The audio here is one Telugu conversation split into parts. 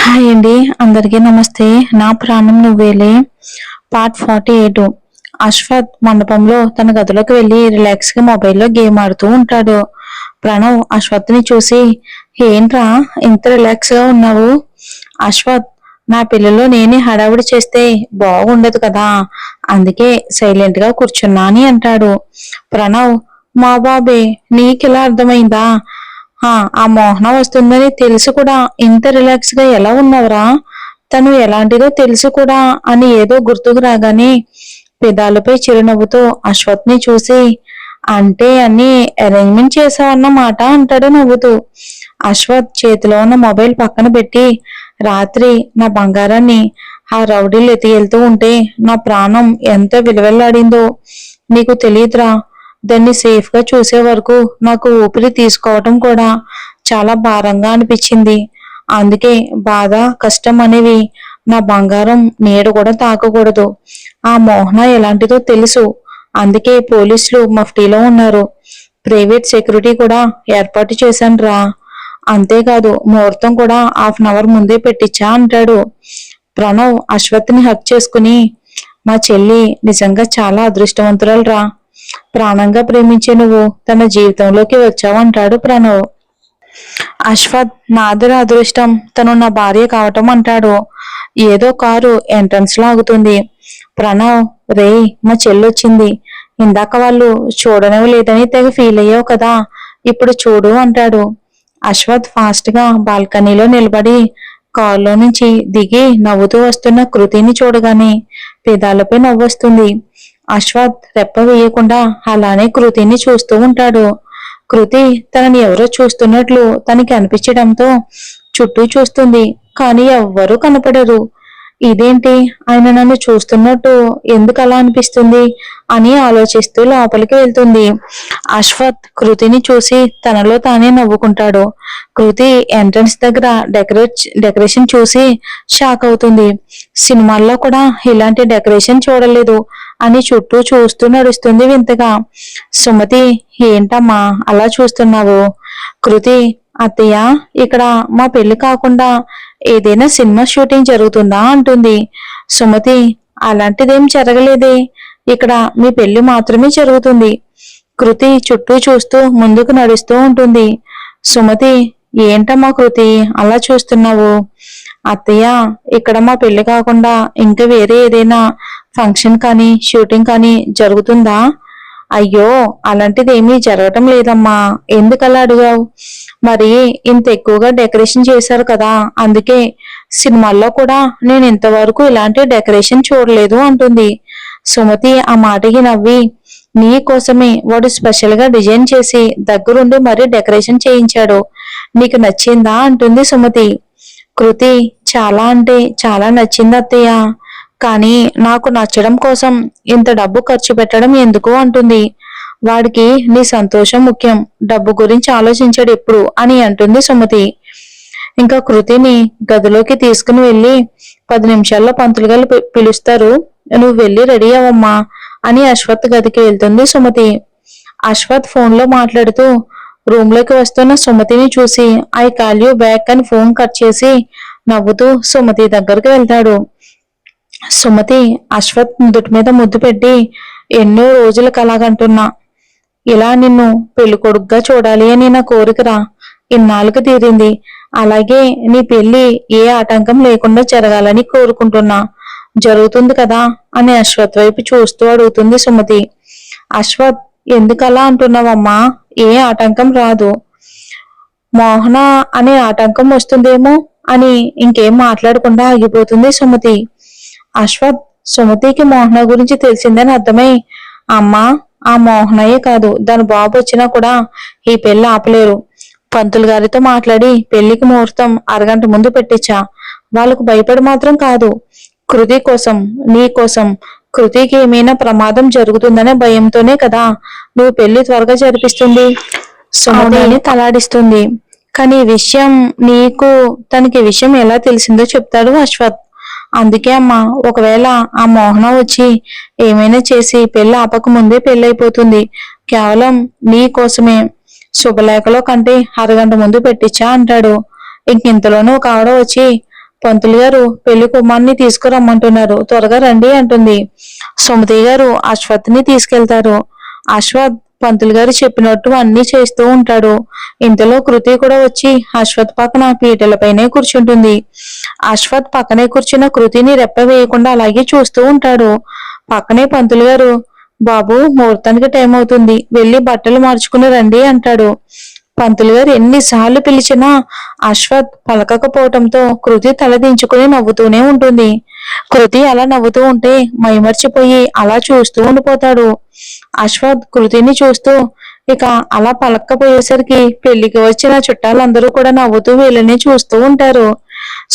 హాయ్ అండి, అందరికీ నమస్తే. నా ప్రాణం నువ్వేలే పార్ట్ 48. అశ్వత్ మండపంలో తన గదిలోకి వెళ్ళి రిలాక్స్ గా మొబైల్లో గేమ్ ఆడుతూ ఉంటాడు. ప్రణవ్ అశ్వత్ ని చూసి, ఏంట్రా ఇంత రిలాక్స్ గా ఉన్నావు? అశ్వత్, నా పిల్లలో నేనే హడావిడి చేస్తే బాగుండదు కదా, అందుకే సైలెంట్ గా కూర్చున్నా అని అంటాడు. ప్రణవ్, మా బాబే, నీకెలా అర్థమైందా? ఆ మోహన వస్తుందని తెలిసి కూడా ఇంత రిలాక్స్ గా ఎలా ఉన్నావురా? తను ఎలాంటిదో తెలుసు కూడా అని ఏదో గుర్తుకు రాగానే పెదాలపై చిరునవ్వుతో అశ్వత్ ని చూసి, అంటే అన్ని అరేంజ్మెంట్ చేసావన్నమాట అంటాడు నవ్వుతూ. అశ్వత్ చేతిలో ఉన్న మొబైల్ పక్కన పెట్టి, రాత్రి నా బంగారాన్ని ఆ రౌడీలు ఎత్తికెళ్తూ ఉంటే నా ప్రాణం ఎంత విలువెల్లాడిందో నీకు తెలియదురా. దాన్ని సేఫ్ గా చూసే వరకు నాకు ఊపిరి తీసుకోవటం కూడా చాలా భారంగా అనిపించింది. అందుకే బాధ, కష్టం అనేవి నా బంగారం నీడ కూడా తాకకూడదు. ఆ మోహన ఎలాంటిదో తెలుసు, అందుకే పోలీసులు మఫ్టీలో ఉన్నారు. ప్రైవేట్ సెక్యూరిటీ కూడా ఏర్పాటు చేశాను రా. అంతేకాదు ముహూర్తం కూడా హాఫ్ ముందే పెట్టించా అంటాడు. ప్రణవ్ అశ్వత్ని హక్ చేసుకుని, మా చెల్లి నిజంగా చాలా అదృష్టవంతురాలు రా. ప్రాణంగా ప్రేమించే నువ్వు తన జీవితంలోకి వచ్చావంటాడు ప్రణవ్. అశ్వత్, నాదుర అదృష్టం తను నా భార్య కావటం అంటాడు. ఏదో కారు ఎంట్రన్స్ లో ఆగుతుంది. ప్రణవ్, రే మా చెల్లొచ్చింది. ఇందాక వాళ్ళు చూడనివ్వలేదని తెగ ఫీల్ అయ్యావు కదా, ఇప్పుడు చూడు అంటాడు. అశ్వత్ ఫాస్ట్ గా బాల్కనీలో నిలబడి కారులో నుంచి దిగి నవ్వుతూ వస్తున్న కృతిని చూడగానే పెదాలపై నవ్వొస్తుంది. అశ్వత్ రెప్ప వేయకుండా అలానే కృతిని చూస్తూ ఉంటాడు. కృతి తనని ఎవరో చూస్తున్నట్లు తనకి అనిపించడంతో చుట్టూ చూస్తుంది, కానీ ఎవ్వరూ కనపడరు. ఇదేంటి, ఆయన నన్ను చూస్తున్నట్టు ఎందుకు అలా అనిపిస్తుంది అని ఆలోచిస్తూ లోపలికి వెళ్తుంది. అశ్వత్ కృతిని చూసి తనలో తానే నవ్వుకుంటాడు. కృతి ఎంట్రన్స్ దగ్గర డెకరేషన్ చూసి షాక్ అవుతుంది. సినిమాల్లో కూడా ఇలాంటి డెకరేషన్ చూడలేదు అని చుట్టూ చూస్తూ నడుస్తుంది వింతగా. సుమతి, ఏంటమ్మా అలా చూస్తున్నావు? కృతి, అత్తయ్య, ఇక్కడ మా పెళ్లి కాకుండా ఏదైనా సినిమా షూటింగ్ జరుగుతుందా అంటుంది. సుమతి, అలాంటిదేం జరగలేదే, ఇక్కడ మీ పెళ్లి మాత్రమే జరుగుతుంది. కృతి చుట్టూ చూస్తూ ముందుకు నడుస్తూ ఉంటుంది. సుమతి, ఏంటమ్మా కృతి అలా చూస్తున్నావు? అత్తయ్య, ఇక్కడ మా పెళ్లి కాకుండా ఇంకా వేరే ఏదైనా ఫంక్షన్ కానీ షూటింగ్ కానీ జరుగుతుందా? అయ్యో, అలాంటిది ఏమీ జరగటం లేదమ్మా. ఎందుకలా అడిగావు? మరి ఇంత ఎక్కువగా డెకరేషన్ చేశారు కదా, అందుకే. సినిమాల్లో కూడా నేను ఇంతవరకు ఇలాంటి డెకరేషన్ చూడలేదు అంటుంది. సుమతి ఆ మాటకి నవ్వి, నీ కోసమే వాడు స్పెషల్ గా డిజైన్ చేసి దగ్గరుండి మరీ డెకరేషన్ చేయించాడు. నీకు నచ్చిందా అంటుంది సుమతి. కృతి, చాలా అంటే చాలా నచ్చింది అత్తయ్య. కానీ నాకు నచ్చడం కోసం ఇంత డబ్బు ఖర్చు పెట్టడం ఎందుకు అంటుంది. వాడికి నీ సంతోషం ముఖ్యం, డబ్బు గురించి ఆలోచించాడు ఎప్పుడు అని అంటుంది సుమతి. ఇంకా కృతిని గదిలోకి తీసుకుని వెళ్ళి, 10 నిమిషాల్లో పంతులు గారు పిలుస్తారు, నువ్వు వెళ్ళి రెడీ అవ్వమ్మా అని అశ్వత్ గదికి వెళ్తుంది సుమతి. అశ్వత్ ఫోన్ లో మాట్లాడుతూ రూమ్ లోకి వస్తున్న సుమతిని చూసి, ఐ కాల్ యూ బ్యాక్ అని ఫోన్ కట్ చేసి నవ్వుతూ సుమతి దగ్గరకు వెళ్తాడు. సుమతి అశ్వత్ నుదుటి మీద ముద్దు పెట్టి, ఎన్నో రోజులు కలాగంటున్నా, ఇలా నిన్ను పెళ్లి కొడుకుగా చూడాలి అని నా కోరికరా, ఇన్నాళ్ళకు తీరింది. అలాగే నీ పెళ్లి ఏ ఆటంకం లేకుండా జరగాలని కోరుకుంటున్నా. జరుగుతుంది కదా అని అశ్వత్ వైపు చూస్తూ అడుగుతుంది సుమతి. అశ్వత్, ఎందుకలా అంటున్నావమ్మా? ఏ ఆటంకం రాదు. మోహన అనే ఆటంకం వస్తుందేమో అని ఇంకేం మాట్లాడకుండా ఆగిపోతుంది సుమతి. అశ్వత్, సుమతికి మోహన గురించి తెలిసిందని అర్థమై, అమ్మా, ఆ మోహనయే కాదు దాని బాబు వచ్చినా కూడా ఈ పెళ్లి ఆపలేరు. పంతులు గారితో మాట్లాడి పెళ్లికి ముహూర్తం అరగంట ముందు పెట్టించా. వాళ్ళకు భయపడి మాత్రం కాదు, కృతి కోసం, నీ కోసం. కృతికి ఏమైనా ప్రమాదం జరుగుతుందనే భయంతోనే కదా నువ్వు పెళ్లి త్వరగా జరిపిస్తుంది. సుమతిని తలాడిస్తుంది. కానీ ఈ విషయం నీకు, తనకి విషయం ఎలా తెలిసిందో చెప్తాడు అశ్వత్. అందుకే అమ్మా, ఒకవేళ ఆ మోహన వచ్చి ఏమైనా చేసి పెళ్లి ఆపక ముందే పెళ్ళైపోతుంది. కేవలం నీ కోసమే. శుభలేఖలో కంటే అరగంట ముందు పెట్టించా అంటాడు. ఇంకింతలోనూ ఒక ఆవిడ వచ్చి, పంతులు గారు పెళ్లి కుమార్ని తీసుకురమ్మంటున్నారు, త్వరగా రండి అంటుంది. సుమతి గారు అశ్వత్ని తీసుకెళ్తారు. అశ్వత్ పంతులు గారు చెప్పినట్టు అన్ని చేస్తూ ఉంటాడు. ఇంతలో కృతి కూడా వచ్చి అశ్వత్ పక్కన పీటలపైనే కూర్చుంటుంది. అశ్వత్ పక్కనే కూర్చున్న కృతిని రెప్ప వేయకుండా అలాగే చూస్తూ ఉంటాడు. పక్కనే పంతులు గారు, బాబు ముహూర్తానికి టైం అవుతుంది, వెళ్ళి బట్టలు మార్చుకుని రండి అంటాడు. పంతులు గారు ఎన్నిసార్లు పిలిచినా అశ్వత్ పలకకపోవటంతో కృతి తలదించుకుని నవ్వుతూనే ఉంటుంది. కృతి అలా నవ్వుతూ ఉంటే మైమర్చిపోయి అలా చూస్తూ ఉండిపోతాడు. అశ్వత్ కృతిని చూస్తూ ఇక అలా పలక్కపోయేసరికి పెళ్లికి వచ్చిన చుట్టాలందరూ కూడా నవ్వుతూ వీళ్ళని చూస్తూ ఉంటారు.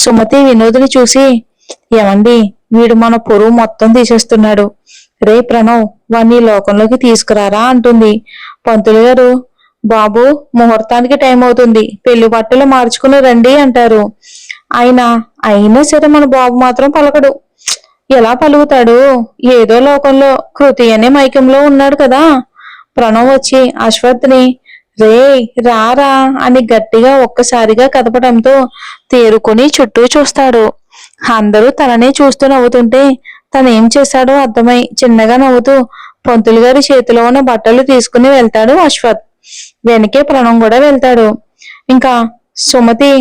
సుమతి వినోద్ని చూసి, ఏమండి, వీడు మన పొరువు మొత్తం తీసేస్తున్నాడు, రే ప్రణవ్ వాణ్ణి లోకంలోకి తీసుకురారా అంటుంది. పంతులు గారు, బాబు ముహూర్తానికి టైం అవుతుంది, పెళ్లి బట్టలు మార్చుకుని రండి అంటారు. అయినా సరే మన బాబు మాత్రం పలకడు. ఎలా పలుకుతాడు? ఏదో లోకంలో కృతి అనే మైకంలో ఉన్నాడు కదా. ప్రణవ్ వచ్చి అశ్వత్ని రే రారా అని గట్టిగా ఒక్కసారిగా కదపడంతో తేరుకొని చుట్టూ చూస్తాడు. అందరూ తననే చూస్తూ నవ్వుతుంటే తనేం చేశాడో అర్థమై చిన్నగా నవ్వుతూ పంతులు గారి చేతిలో ఉన్న బట్టలు తీసుకుని వెళ్తాడు అశ్వత్. వెనకే ప్రణవ్ కూడా వెళ్తాడు. ఇంకా సుమతి,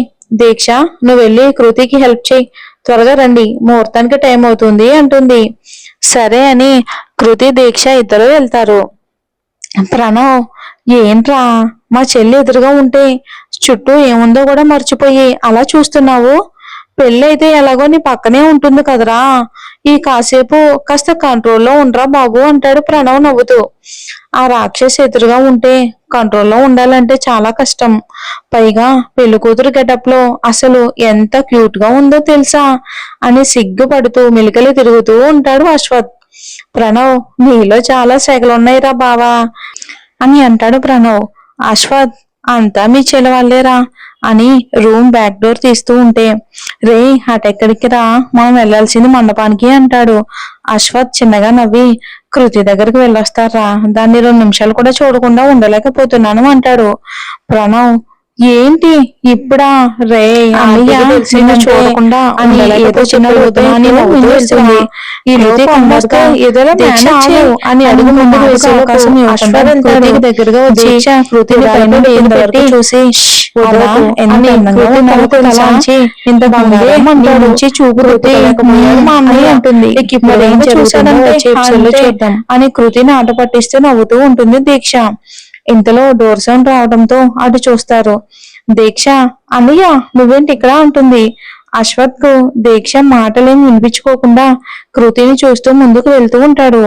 దీక్ష నువ్వు వెళ్ళి కృతికి హెల్ప్ చేయి, త్వరగా రండి, ముహూర్తానికి టైం అవుతుంది అంటుంది. సరే అని కృతి, దీక్ష ఇద్దరు వెళ్తారు. ప్రణవ్, ఏంట్రా మా చెల్లి ఎదురుగా ఉంటే చుట్టూ ఏముందో కూడా మర్చిపోయి అలా చూస్తున్నావు? పెళ్ళైతే ఎలాగో నీ పక్కనే ఉంటుంది కదరా, ఈ కాసేపు కాస్త కంట్రోల్లో ఉండరా బాబు అంటాడు ప్రణవ్ నవ్వుతూ. ఆ రాక్షసి ఎదురుగా ఉంటే కంట్రోల్లో ఉండాలంటే చాలా కష్టం. పైగా పెళ్లి కూతురు గెటప్ లో అసలు ఎంత క్యూట్ గా ఉందో తెలుసా అని సిగ్గుపడుతూ మెలికలు తిరుగుతూ ఉంటాడు అశ్వత్. ప్రణవ్, నీలో చాలా సెగలున్నాయిరా బావా అని అంటాడు ప్రణవ్. అశ్వత్, అంతా మీ చెల్లవాళ్ళేరా అని రూమ్ బ్యాక్ డోర్ తీస్తూ ఉంటే, రే అటెక్కడికి రా, మనం వెళ్లాల్సింది మండపానికి అంటాడు. అశ్వత్ చిన్నగా నవ్వి, కృతి దగ్గరికి వెళ్ళొస్తారా, దాన్ని 2 నిమిషాలు కూడా చూడకుండా ఉండలేకపోతున్నాను అంటాడు. ప్రణవ్, ఏంటి ఇప్పుడా? రే అన్నయ్య చూడకుండా ఏదో చిన్న అని అడుగు ముందుకు వేసే అవకాశం దగ్గరగా వచ్చి చూసి ఇంత నుంచి చూపు మా అన్నయ్య అంటుంది. చూద్దాం అని కృతిని ఆట పట్టిస్తూ నవ్వుతూ ఉంటుంది దీక్ష. ఇంతలో డోర్ సౌండ్ రావడంతో అటు చూస్తారు. దీక్ష, అన్నయ్య నువ్వేంటి ఇక్కడ అంటుంది. అశ్వత్ కు దీక్ష మాటలేమి వినిపించుకోకుండా కృతిని చూస్తూ ముందుకు వెళ్తూ ఉంటాడు.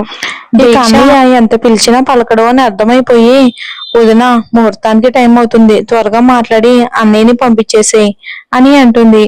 అన్నయ్య ఎంత పిలిచినా పలకడం అని అర్థమైపోయి, వదిన ముహూర్తానికి టైం అవుతుంది, త్వరగా మాట్లాడి అన్నయ్యని పంపించేసేయ్ అని అంటుంది.